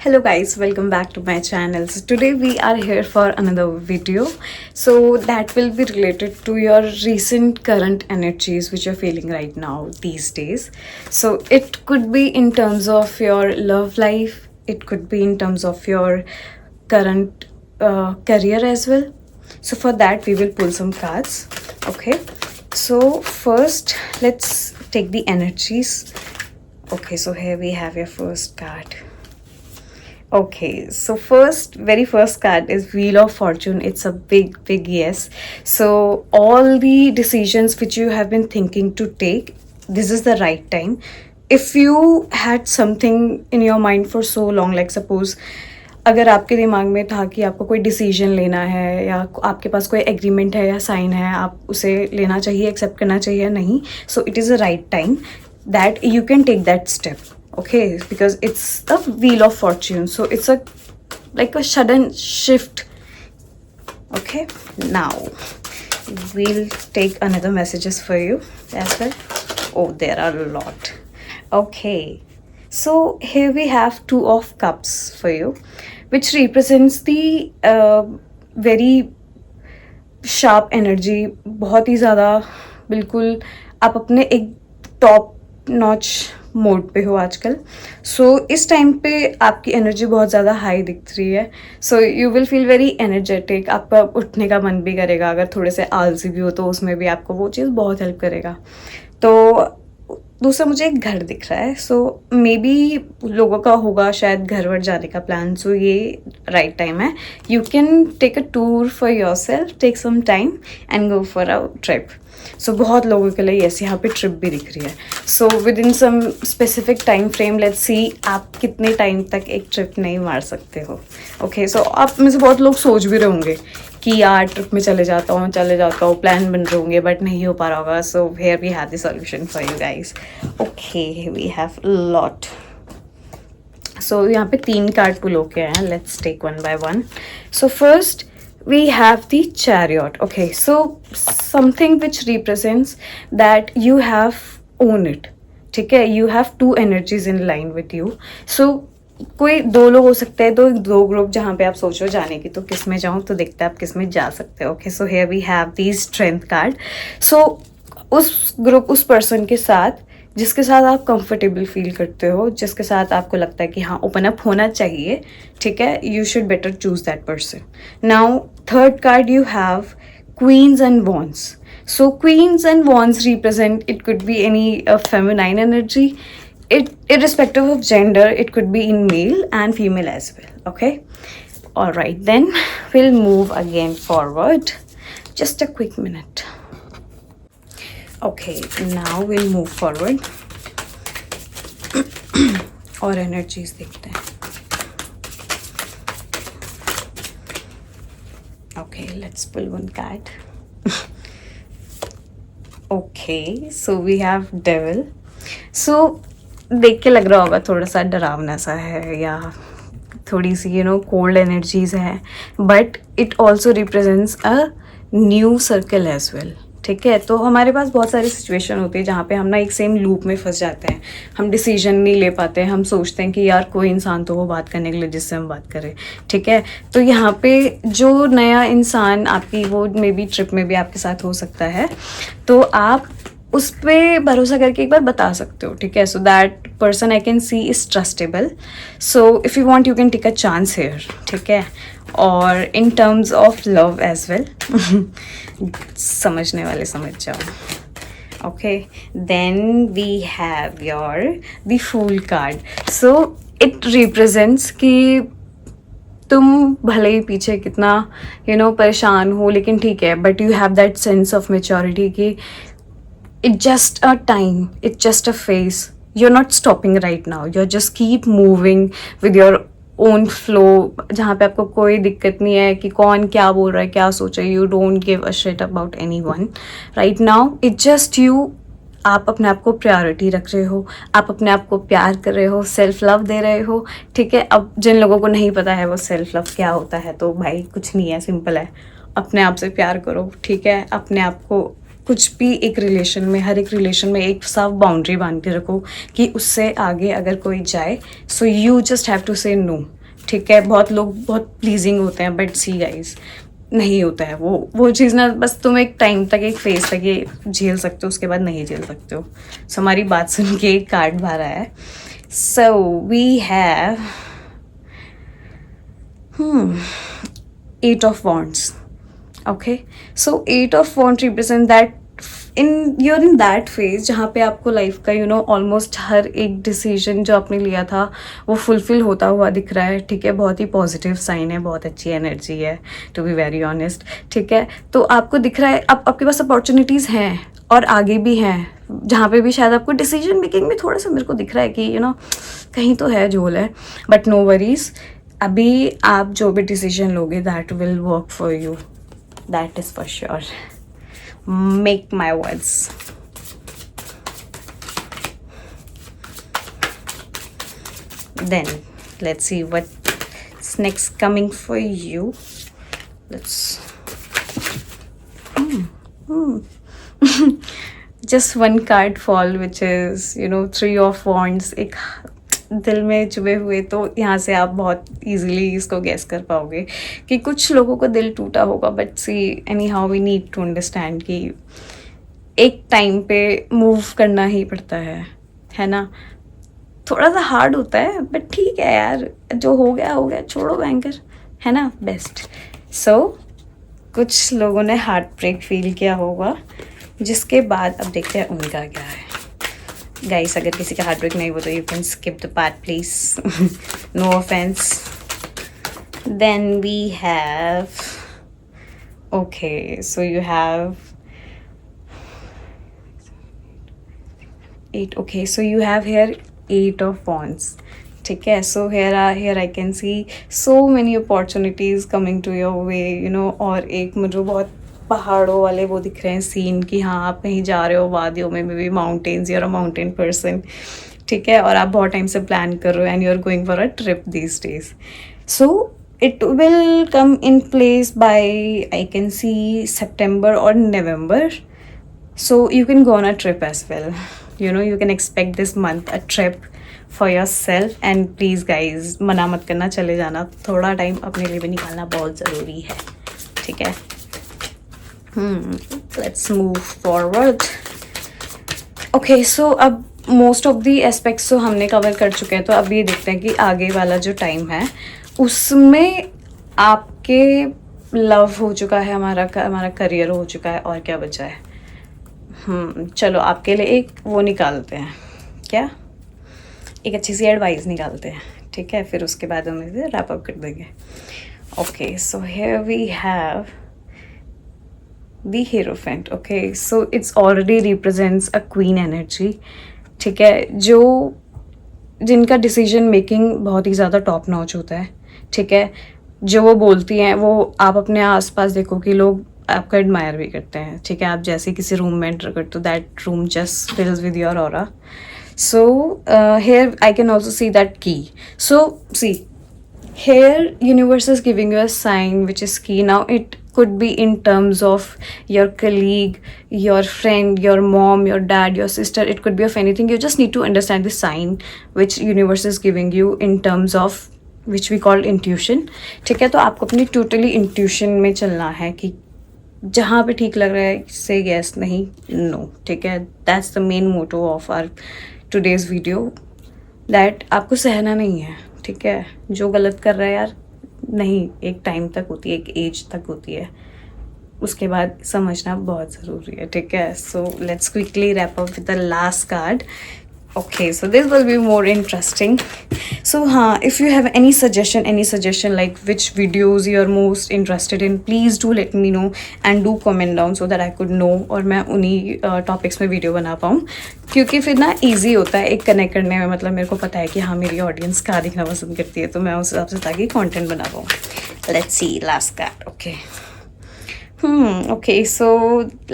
Hello guys, welcome back to my channel. So today we are here for another video. So that will be related to your recent current energies which you're feeling right now these days. So it could be in terms of your love life, it could be in terms of your current career as well. So for that we will pull some cards. Okay. So first let's take the energies. Okay, so here we have your first card. Okay, so very first card is Wheel of Fortune. It's a big yes. So all the decisions which you have been thinking to take, this is the right time. If you had something in your mind for so long, like suppose अगर आपके दिमाग में था कि आपको कोई decision लेना है या आपके पास कोई एग्रीमेंट है या साइन है, आप उसे लेना चाहिए, एक्सेप्ट करना चाहिए या नहीं, so it is a right time that you can take that step. Okay, because it's the Wheel of Fortune, so it's like a sudden shift. Okay, now we'll take another messages for you as well. Oh, there are a lot. Okay, so here we have Two of Cups for you, which represents the very sharp energy. बहुत ही ज़्यादा बिल्कुल आप अपने एक top notch mode पे हो आजकल. सो इस टाइम पे आपकी एनर्जी बहुत ज़्यादा हाई दिख रही है. So you will feel very energetic. आपका उठने का मन भी करेगा. अगर थोड़े से आलसी भी हो तो उसमें भी आपको वो चीज़ बहुत हेल्प करेगा. तो दूसरा मुझे एक घर दिख रहा है. सो मे बी लोगों का होगा शायद घर वर जाने का प्लान. सो ये राइट टाइम है. You can take a tour for yourself, take some time and go for a trip. So बहुत लोगों के लिए यस यहाँ पे ट्रिप भी दिख रही है. So within some specific time frame let's see आप कितने टाइम तक एक ट्रिप नहीं मार सकते हो. ओके, सो आप में से बहुत लोग सोच भी रहे होंगे कि यार ट्रिप में चले जाता हूँ, प्लान बन रहे होंगे बट नहीं हो पा रहा होगा. So here we have the solution for you guys. Okay, we have lot. So यहाँ पे 3 कार्ड पुल होके हैं. Let's take one by one. So first we have the Chariot. Okay, so something which represents that you have owned it. ठीक है, you have 2 energies in line with you. So कोई 2 लोग हो सकते हैं, दो ग्रुप जहाँ पे आप सोचो जाने की तो किस में जाऊँ, तो देखते हैं आप किस में जा सकते हो. Okay, so here we have the Strength card. So उस ग्रुप, उस पर्सन के साथ जिसके साथ आप कंफर्टेबल फील करते हो, जिसके साथ आपको लगता है कि हाँ ओपन अप होना चाहिए, ठीक है, you should better choose that person. Now third card you have queen's and wands. So queen's and wands represent, it could be any feminine energy, irrespective of gender, it could be in male and female as well. Okay, all right, then we'll move again forward. Just a quick minute. Okay, now we'll move forward. और energies देखते हैं. Okay, let's pull one card. Okay, so we have Devil. So देख के लग रहा होगा थोड़ा सा डरावना सा है या थोड़ी सी कोल्ड एनर्जीज है, but it also represents a new circle as well. ठीक है, तो हमारे पास बहुत सारी सिचुएशन होती है जहाँ पे हम ना एक सेम लूप में फंस जाते हैं. हम डिसीजन नहीं ले पाते. हम सोचते हैं कि यार कोई इंसान तो वो बात करने के लिए जिससे हम बात करें. ठीक है, तो यहाँ पे जो नया इंसान आपकी वो मे बी ट्रिप में भी आपके साथ हो सकता है, तो आप उस पर भरोसा करके एक बार बता सकते हो. ठीक है, so that person I can see is trustable. So if you want you can take a chance here. ठीक है, और in terms of love as well, समझने वाले समझ जाओ. Okay, then we have your the fool card. So it represents कि तुम भले ही पीछे कितना परेशान हो, लेकिन ठीक है, but you have that sense of maturity कि it's just a time, it's just a phase. You're not stopping right now. You're just keep moving with your own flow. जहाँ पे आपको कोई दिक्कत नहीं है कि कौन क्या बोल रहा है, क्या सोच रहा है. You don't give a shit about anyone right now. It's just you. आप अपने आप को प्रायोरिटी रख रहे हो, आप अपने आप को प्यार कर रहे हो, सेल्फ लव दे रहे हो. ठीक है, अब जिन लोगों को नहीं पता है वो सेल्फ लव क्या होता है, तो भाई कुछ नहीं है, सिंपल है. अपने आप से प्यार करो. ठीक है, अपने आप को कुछ भी एक रिलेशन में, हर एक रिलेशन में एक साफ बाउंड्री बांध के रखो कि उससे आगे अगर कोई जाए, so you just have to say no. ठीक है, बहुत लोग बहुत प्लीजिंग होते हैं, बट सी गाइज नहीं होता है वो चीज़ ना, बस तुम एक टाइम तक, एक फेज तक ये झेल सकते हो, उसके बाद नहीं झेल सकते हो. सो हमारी बात सुन के एक कार्ड बाहर आया है. So we have 8 of Wands. Okay, so 8 of Wands represent that you're in that phase जहाँ पे आपको लाइफ का ऑलमोस्ट हर एक डिसीजन जो आपने लिया था वो फुलफिल होता हुआ दिख रहा है. ठीक है, बहुत ही पॉजिटिव साइन है, बहुत अच्छी एनर्जी है, टू बी वेरी ऑनेस्ट. ठीक है, तो आपको दिख रहा है आपके पास अपॉर्चुनिटीज़ हैं और आगे भी हैं, जहाँ पे भी शायद आपको डिसीजन मेकिंग में थोड़ा सा मेरे को दिख रहा है कि कहीं तो है, झोल है, बट नो वरीज. अभी आप जो भी डिसीजन लोगे that will work for you, that is for sure. Make my words. Then let's see what's next coming for you. Let's just one card fall, which is 3 of Wands. एक दिल में चुभे हुए, तो यहाँ से आप बहुत इजीली इसको गैस कर पाओगे कि कुछ लोगों को दिल टूटा होगा, but see anyhow we need to understand कि एक टाइम पे मूव करना ही पड़ता है ना. थोड़ा सा हार्ड होता है, बट ठीक है यार, जो हो गया छोड़ो बैंकर, है ना, बेस्ट. सो कुछ लोगों ने हार्ट ब्रेक फील किया होगा, जिसके बाद अब देखते हैं उनका क्या है. गाइस, अगर किसी का हार्ट ब्रेक नहीं हो तो you can skip the part please, no offence. Then we have, okay, so you have 8. okay, so you have here 8 of Wands. ठीक है, so here I can see so many opportunities coming to your way, और एक मुझे बहुत पहाड़ों वाले वो दिख रहे हैं सीन कि हाँ आप कहीं जा रहे हो वादियों में, may be mountains, you're a mountain person. ठीक है, और आप बहुत टाइम से प्लान कर रहे हो and you are going for a trip these days. So it will come in place by, I can see, September or November. So you can go on a trip as well. You can expect this month a trip for yourself. And please guys, मना मत करना, चले जाना, थोड़ा time अपने लिए भी निकालना बहुत ज़रूरी है. ठीक है, let's move forward. Okay, so अब मोस्ट ऑफ दी एस्पेक्ट्स तो हमने कवर कर चुके हैं, तो अब ये देखते हैं कि आगे वाला जो टाइम है उसमें आपके लव हो चुका है, हमारा करियर हो चुका है, और क्या बचा है. चलो आपके लिए एक वो निकालते हैं, क्या, एक अच्छी सी एडवाइस निकालते हैं. ठीक है, फिर उसके बाद हम इसे रैप अप कर देंगे. Okay, so here we have the hierophant. Okay, so it's already represents a queen energy. ठीक है, जिनका डिसीजन मेकिंग बहुत ही ज़्यादा टॉप नॉच होता है. ठीक है, जो वो बोलती हैं वो आप अपने आसपास देखो कि लोग आपका एडमायर भी करते हैं. ठीक है, आप जैसे किसी रूम में एंटर करते हो, that room just fills with your aura. So here I can also see that key. So C here universe is giving you a sign which is key. Now it could be in terms of your colleague, your friend, your mom, your dad, your sister. It could be of anything. You just need to understand the sign which universe is giving you in terms of which we call intuition. ठीक है, तो आपको अपनी totally intuition में चलना है कि जहाँ पे ठीक लग रहा है से यस, नहीं नो. ठीक है, that's the main motto of our today's video, that आपको सहना नहीं है. ठीक है, जो गलत कर रहा है यार, नहीं, एक टाइम तक होती है, एक एज तक होती है, उसके बाद समझना बहुत ज़रूरी है. ठीक है, so let's quickly wrap up with the last card. Okay, so this will be more interesting. So if you have any suggestion like which videos you are most interested in, please do let me know and do comment down so that I could know और मैं उन्हीं topics में video बना पाऊँ, क्योंकि फिर ना easy होता है एक connect करने में. मतलब मेरे को पता है कि हाँ मेरी audience क्या दिखना पसंद करती है, तो मैं उस हिसाब से ताकि content बना पाऊँ. Let's see last card. Okay. Okay, so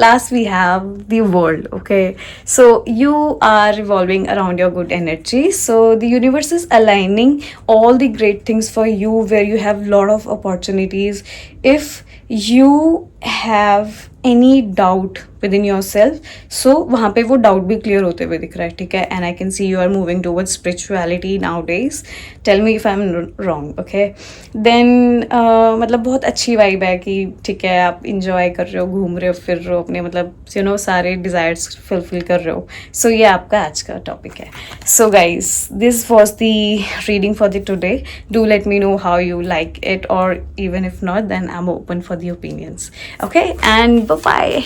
last we have the world. Okay, so you are revolving around your good energy, so the universe is aligning all the great things for you, where you have lot of opportunities. If you have any doubt within yourself, so वहाँ पे वो doubt भी clear होते हुए दिख रहा है, ठीक है. And I can see you are moving towards spirituality nowadays. Tell me if I'm wrong, okay. Then मतलब बहुत अच्छी vibe है कि ठीक है आप enjoy कर रहे हो, घूम रहे हो, फिर रहे हो, अपने मतलब you know सारे desires fulfill कर रहे हो. So ये आपका आज का topic है. So guys, this was the reading for the today. Do let me know how you like it, or even if not, then I'm open for the opinions. Okay, and bye bye.